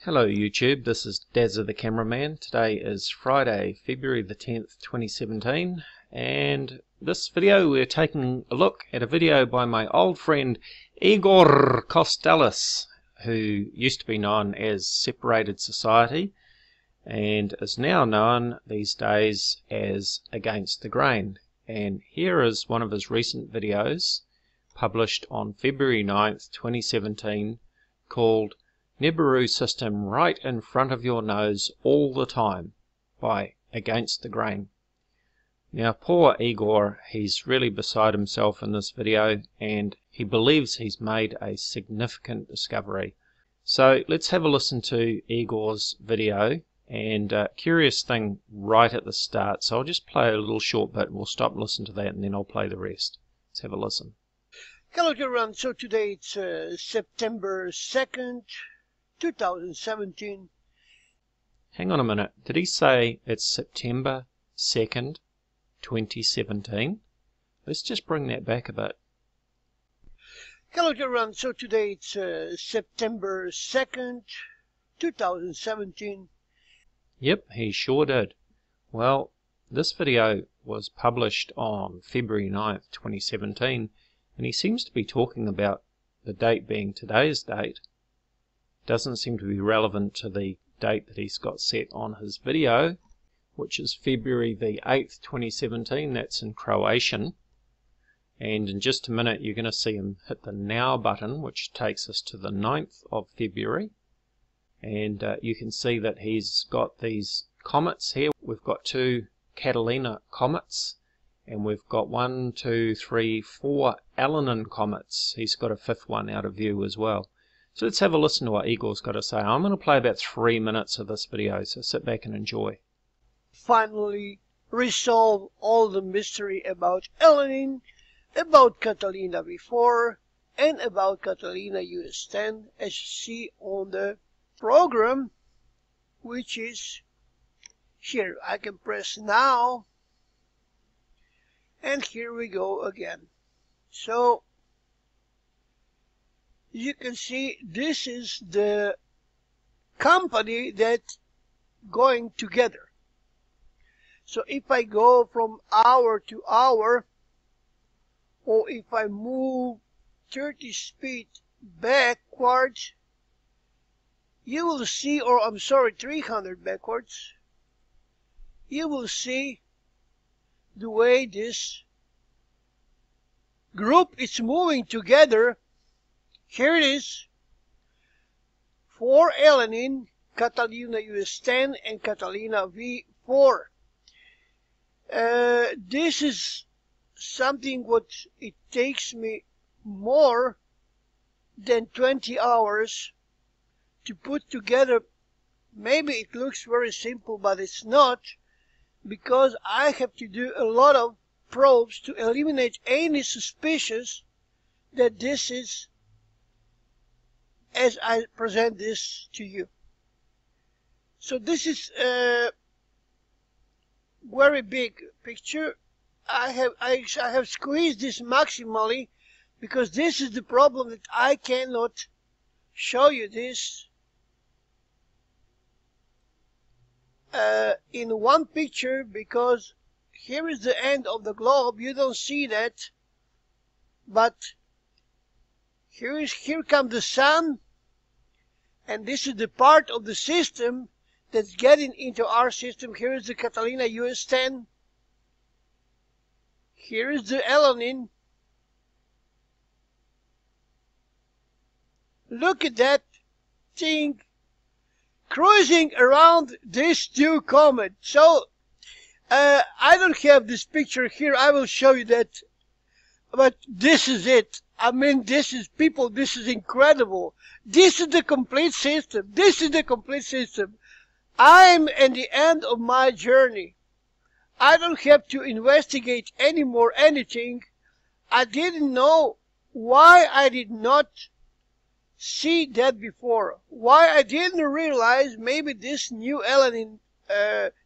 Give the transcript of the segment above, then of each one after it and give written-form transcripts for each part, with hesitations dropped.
Hello YouTube, this is Dazzathecameraman. Today is Friday, February the 10th, 2017, and this video we're taking a look at a video by my old friend Igor Kostelac, who used to be known as Separated Society and is now known these days as Against the Grain. And here is one of his recent videos published on February 9th, 2017, called Nibiru System Right in Front of Your Nose All the Time by Against the Grain. Now poor Igor, he's really beside himself in this video and he believes he's made a significant discovery. So let's have a listen to Igor's video, and curious thing right at the start, so I'll just play a little short bit and we'll stop and listen to that and then I'll play the rest. Let's have a listen. Hello everyone, so today it's September 2nd, 2017. Hang on a minute, did he say it's September 2nd, 2017? Let's just bring that back a bit. Hello everyone, so today it's September 2nd, 2017. Yep, he sure did. Well, this video was published on February 9th, 2017, and he seems to be talking about the date being today's date. Doesn't seem to be relevant to the date that he's got set on his video, which is February the 8th, 2017. That's in Croatian. And in just a minute you're going to see him hit the Now button, which takes us to the 9th of February. And you can see that he's got these comets here. We've got two Catalina Comets, and we've got 4 Catalina Comets. He's got a fifth one out of view as well. So let's have a listen to what Igor's got to say. I'm going to play about 3 minutes of this video, so sit back and enjoy. Finally resolve all the mystery about Elenin, about Catalina before, and about Catalina US-10, as you see on the program, which is here. I can press now, and here we go again. So you can see this is the company that's going together. So if I go from hour to hour, or if I move 30 speed backwards, you will see, or I'm sorry, 300 backwards, you will see the way this group is moving together. Here it is, 4 Elenin, Catalina US-10, and Catalina V4. This is something what it takes me more than 20 hours to put together. Maybe it looks very simple, but it's not, because I have to do a lot of probes to eliminate any suspicions that this is as I present this to you. So this is a very big picture. I have squeezed this maximally because this is the problem, that I cannot show you this in one picture, because here is the end of the globe. You don't see that, but here comes the sun, and this is the part of the system that's getting into our system. Here is the Catalina US-10. Here is the Elenin. Look at that thing cruising around these two comets. So I don't have this picture here. I will show you that. But this is it. I mean, this is, people, this is incredible. This is the complete system. This is the complete system. I'm at the end of my journey. I don't have to investigate anymore anything. I didn't know why I did not see that before. Why I didn't realize maybe this new Elenin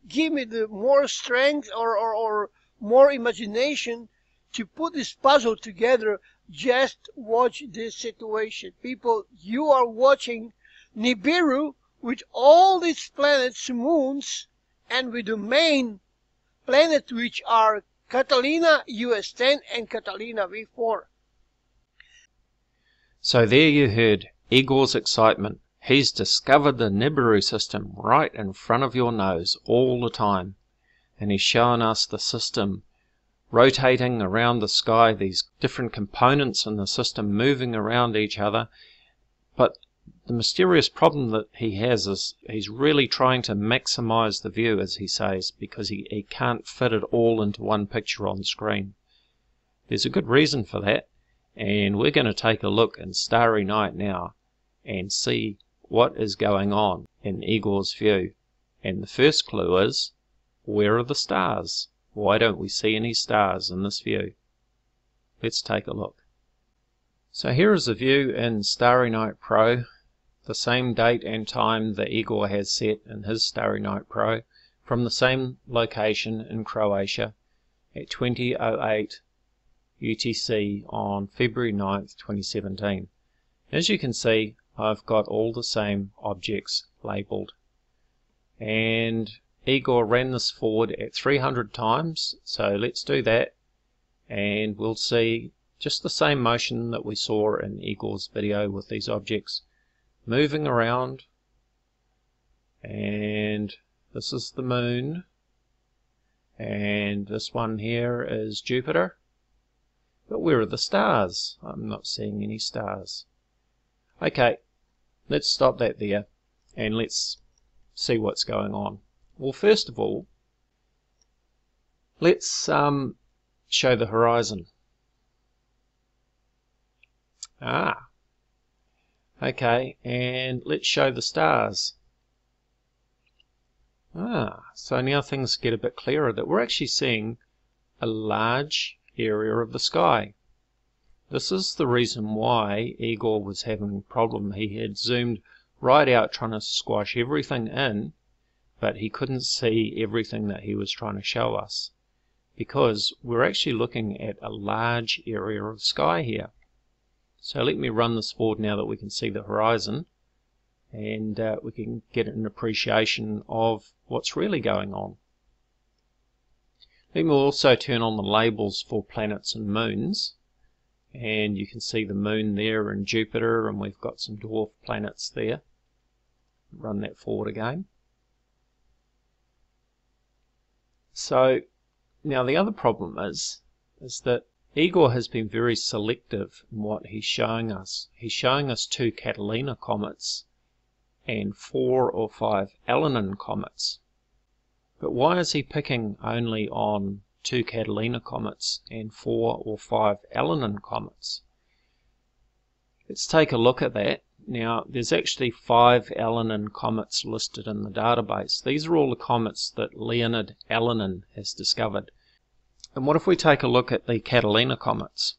give me the more strength or more imagination to put this puzzle together. Just watch this situation. People, you are watching Nibiru with all these planets, moons, and with the main planet, which are Catalina US10 and Catalina V4. So there you heard Igor's excitement. He's discovered the Nibiru system right in front of your nose all the time. And he's showing us the system rotating around the sky, these different components in the system moving around each other. But the mysterious problem that he has is he's really trying to maximize the view, as he says, because he can't fit it all into one picture on screen. There's a good reason for that, and we're going to take a look in Starry Night now and see what is going on in Igor's view. And the first clue is, where are the stars? Why don't we see any stars in this view? Let's take a look. So here is a view in Starry Night Pro, the same date and time that Igor has set in his Starry Night Pro, from the same location in Croatia at 20:08 UTC on February 9th, 2017. As you can see, I've got all the same objects labelled. And Igor ran this forward at 300 times, so let's do that, and we'll see just the same motion that we saw in Igor's video with these objects moving around. And this is the moon, and this one here is Jupiter. But where are the stars? I'm not seeing any stars. Okay, let's stop that there and let's see what's going on. Well, first of all, let's show the horizon. Okay, and let's show the stars. So now things get a bit clearer, that we're actually seeing a large area of the sky. This is the reason why Igor was having a problem. He had zoomed right out trying to squash everything in, but he couldn't see everything that he was trying to show us, because we're actually looking at a large area of sky here. So let me run this forward now that we can see the horizon, and we can get an appreciation of what's really going on. Let me also turn on the labels for planets and moons, and you can see the moon there and Jupiter, and we've got some dwarf planets there. Run that forward again. So now the other problem is that Igor has been very selective in what he's showing us. He's showing us 2 Catalina Comets and 4 or 5 Catalina Comets. But why is he picking only on 2 Catalina Comets and 4 or 5 Catalina Comets? Let's take a look at that. Now, there's actually 5 Catalina Comets listed in the database. These are all the comets that Leonid Catalin has discovered. And what if we take a look at the Catalina Comets?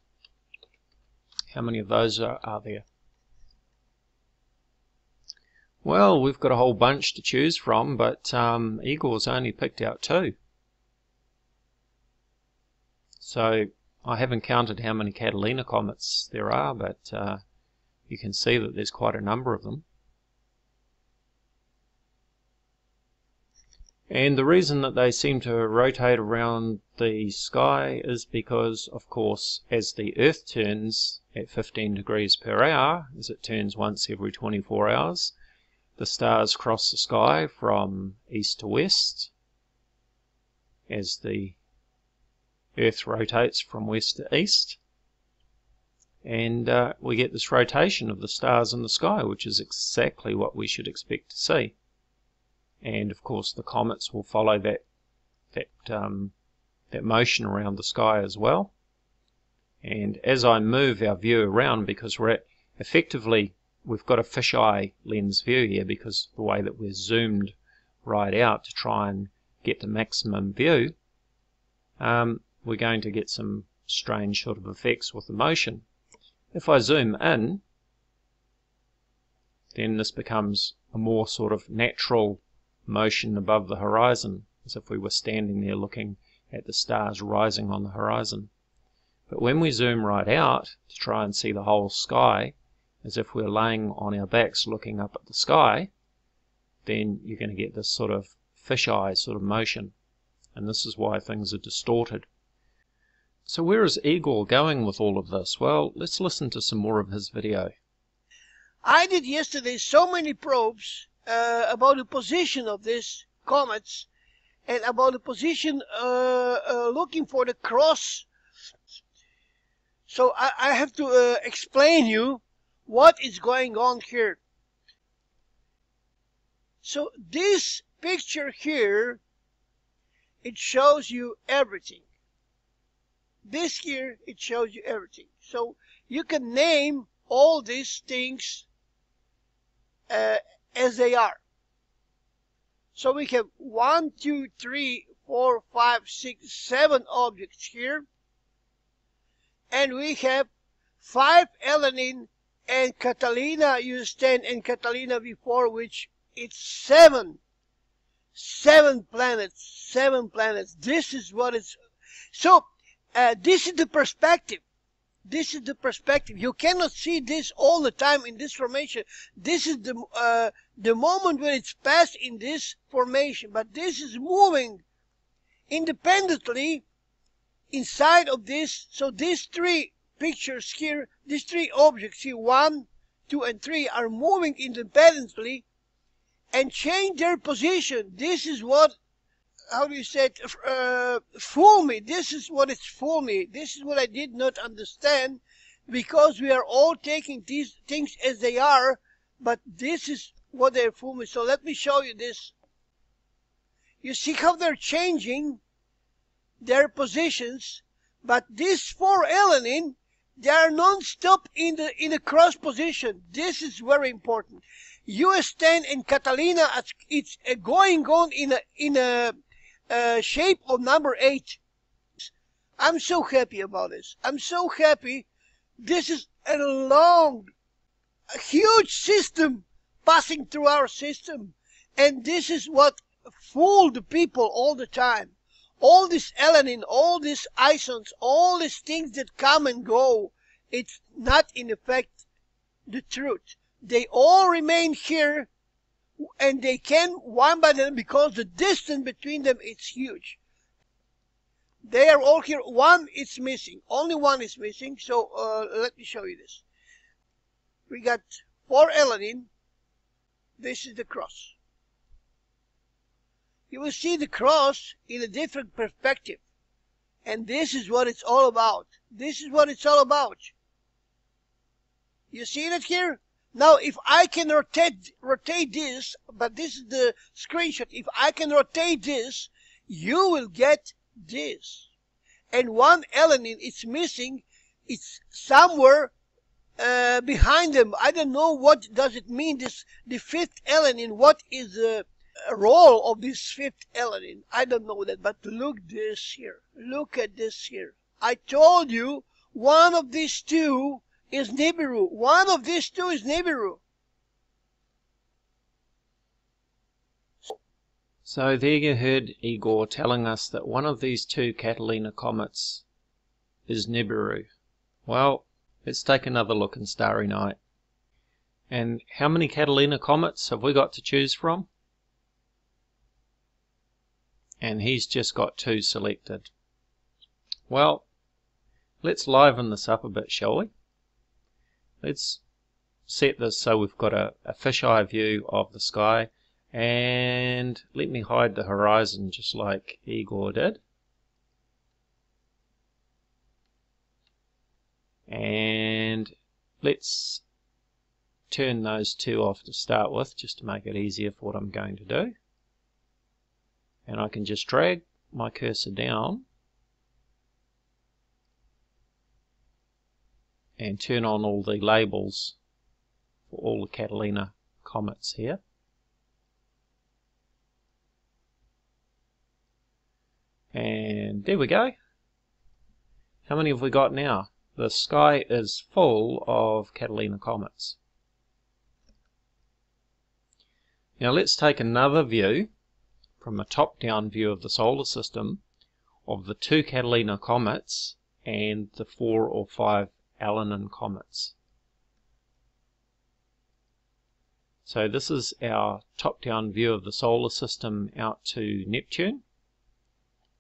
How many of those are there? Well, we've got a whole bunch to choose from, but Igor's only picked out 2. So I haven't counted how many Catalina Comets there are, but you can see that there's quite a number of them. And the reason that they seem to rotate around the sky is because, of course, as the Earth turns at 15 degrees per hour, as it turns once every 24 hours, the stars cross the sky from east to west as the Earth rotates from west to east. And we get this rotation of the stars in the sky, which is exactly what we should expect to see. And of course the comets will follow that motion around the sky as well. And as I move our view around, because we're we've got a fisheye lens view here, because the way that we're zoomed right out to try and get the maximum view, we're going to get some strange sort of effects with the motion. If I zoom in, then this becomes a more sort of natural motion above the horizon, as if we were standing there looking at the stars rising on the horizon. But when we zoom right out to try and see the whole sky, as if we're laying on our backs looking up at the sky, then you're going to get this sort of fisheye sort of motion, and this is why things are distorted. So where is Igor going with all of this? Well, let's listen to some more of his video. I did yesterday so many probes about the position of these comets and about the position looking for the cross. So I have to explain you what is going on here. So this picture here, it shows you everything. This here, it shows you everything. So you can name all these things as they are. So we have 1, 2, 3, 4, 5, 6, 7 objects here. And we have 5 alanine and Catalina U10 and Catalina V4, which it's 7 planets. 7 planets. This is what it's. So this is the perspective. This is the perspective. You cannot see this all the time in this formation. This is the moment when it's passed in this formation. But this is moving independently inside of this. So these 3 pictures here, these 3 objects here, 1, 2, and 3, are moving independently and change their position. This is what, how do you say it, fool me. This is what it's fool me. This is what I did not understand, because we are all taking these things as they are, but this is what they're fool me. So let me show you this. You see how they're changing their positions, but these 4 alanine, they are non-stop in the cross position. This is very important. US10 and Catalina, it's going on in a shape of number 8. I'm so happy about this. I'm so happy. This is a huge system passing through our system, and this is what fooled the people all the time. All this alanine, all these isons, all these things that come and go, it's not in effect the truth. They all remain here, and they can one by them, because the distance between them is huge. They are all here. One is missing. Only one is missing. So let me show you this. We got 4 alanine. This is the cross. You will see the cross in a different perspective. And this is what it's all about. This is what it's all about. You see it here? Now, if I can rotate this, but this is the screenshot. If I can rotate this, you will get this. And 1 alanine is missing. It's somewhere behind them. I don't know what does it mean, the 5th alanine. What is the role of this 5th alanine? I don't know that, but look this here. Look at this here. I told you one of these 2 is Nibiru. One of these 2 is Nibiru. So there you heard Igor telling us that one of these 2 Catalina Comets is Nibiru. Well, let's take another look in Starry Night. And how many Catalina Comets have we got to choose from? And he's just got 2 selected. Well, let's liven this up a bit, shall we? Let's set this so we've got a fisheye view of the sky, and let me hide the horizon just like Igor did. And let's turn those 2 off to start with, just to make it easier for what I'm going to do. And I can just drag my cursor down and turn on all the labels for all the Catalina Comets here. And there we go. How many have we got now? The sky is full of Catalina Comets. Now let's take another view from a top-down view of the solar system of the 2 Catalina Comets and the 4 or 5 alanine comets. So this is our top-down view of the solar system out to Neptune.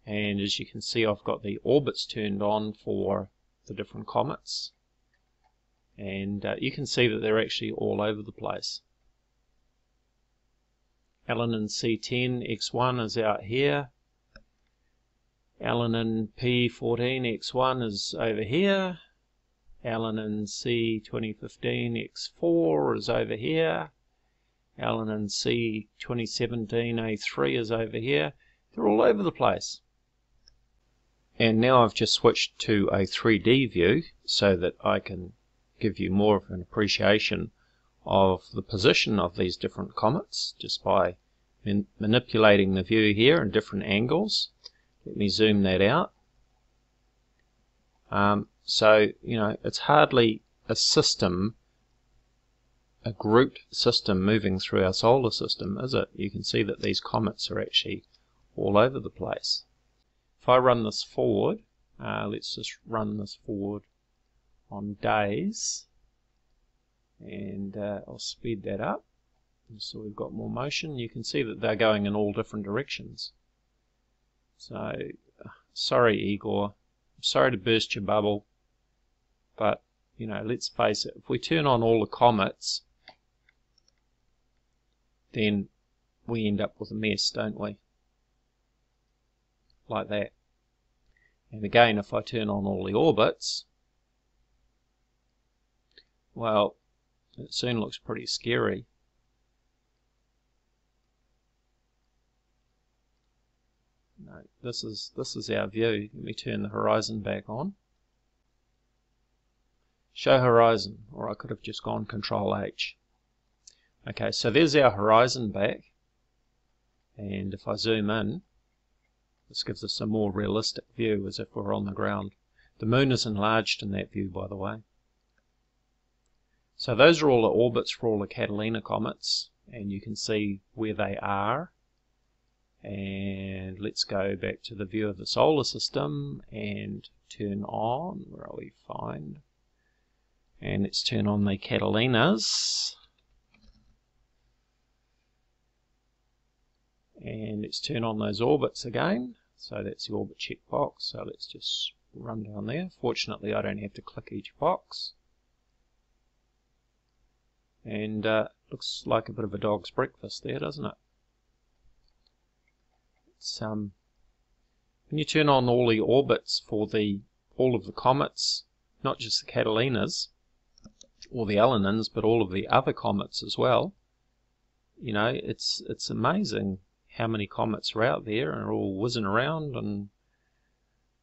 And as you can see, I've got the orbits turned on for the different comets. And you can see that they're actually all over the place. Alanin C10 X1 is out here. Alanin P14 X1 is over here. Alanin C2015 X4 is over here. Alanin C2017 A3 is over here. They're all over the place. And now I've just switched to a 3D view so that I can give you more of an appreciation of the position of these different comets just by manipulating the view here in different angles. Let me zoom that out. So, you know, it's hardly a system, a grouped system moving through our solar system, is it? You can see that these comets are actually all over the place. If I run this forward, let's just run this forward on days, and I'll speed that up so we've got more motion. You can see that they're going in all different directions. So, sorry Igor, I'm sorry to burst your bubble, but you know, let's face it, if we turn on all the comets, then we end up with a mess, don't we? Like that. And again, if I turn on all the orbits, well, it soon looks pretty scary. No, this is our view. Let me turn the horizon back on. Show horizon, or I could have just gone Control H. Okay, so there's our horizon back, and if I zoom in, this gives us a more realistic view as if we're on the ground. The moon is enlarged in that view, by the way. So those are all the orbits for all the Catalina comets, and you can see where they are. And let's go back to the view of the solar system and turn on, where are we, find, and let's turn on the Catalinas. And let's turn on those orbits again. So that's the orbit checkbox. So let's just run down there. Fortunately, I don't have to click each box. And looks like a bit of a dog's breakfast there, doesn't it? It's, when you turn on all the orbits for all of the comets, not just the Catalinas or the Alanins, but all of the other comets as well, you know, it's amazing how many comets are out there and are all whizzing around, and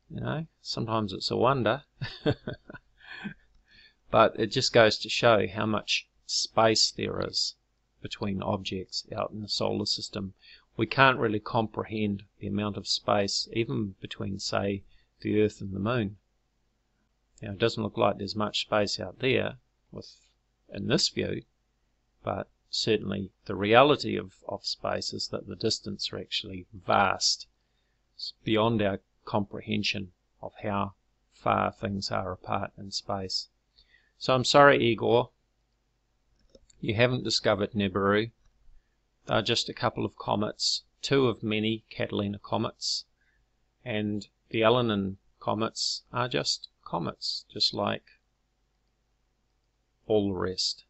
you know, sometimes it's a wonder. But it just goes to show how much space there is between objects out in the solar system. We can't really comprehend the amount of space even between, say, the Earth and the Moon. Now, it doesn't look like there's much space out there in this view, but certainly the reality of space is that the distances are actually vast. It's beyond our comprehension of how far things are apart in space. So I'm sorry, Igor, you haven't discovered Nibiru. They're just a couple of comets, two of many Catalina comets, and the Alanin comets are just comets, just like all the rest.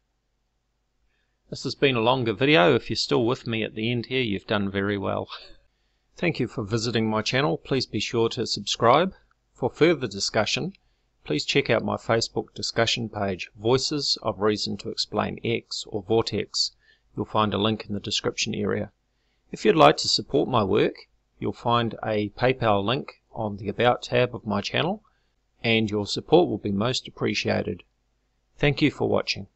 This has been a longer video. If you're still with me at the end here, you've done very well. Thank you for visiting my channel. Please be sure to subscribe. For further discussion, please check out my Facebook discussion page, Voices of Reason to Explain X, or VORTEX. You'll find a link in the description area. If you'd like to support my work, you'll find a PayPal link on the About tab of my channel, and your support will be most appreciated. Thank you for watching.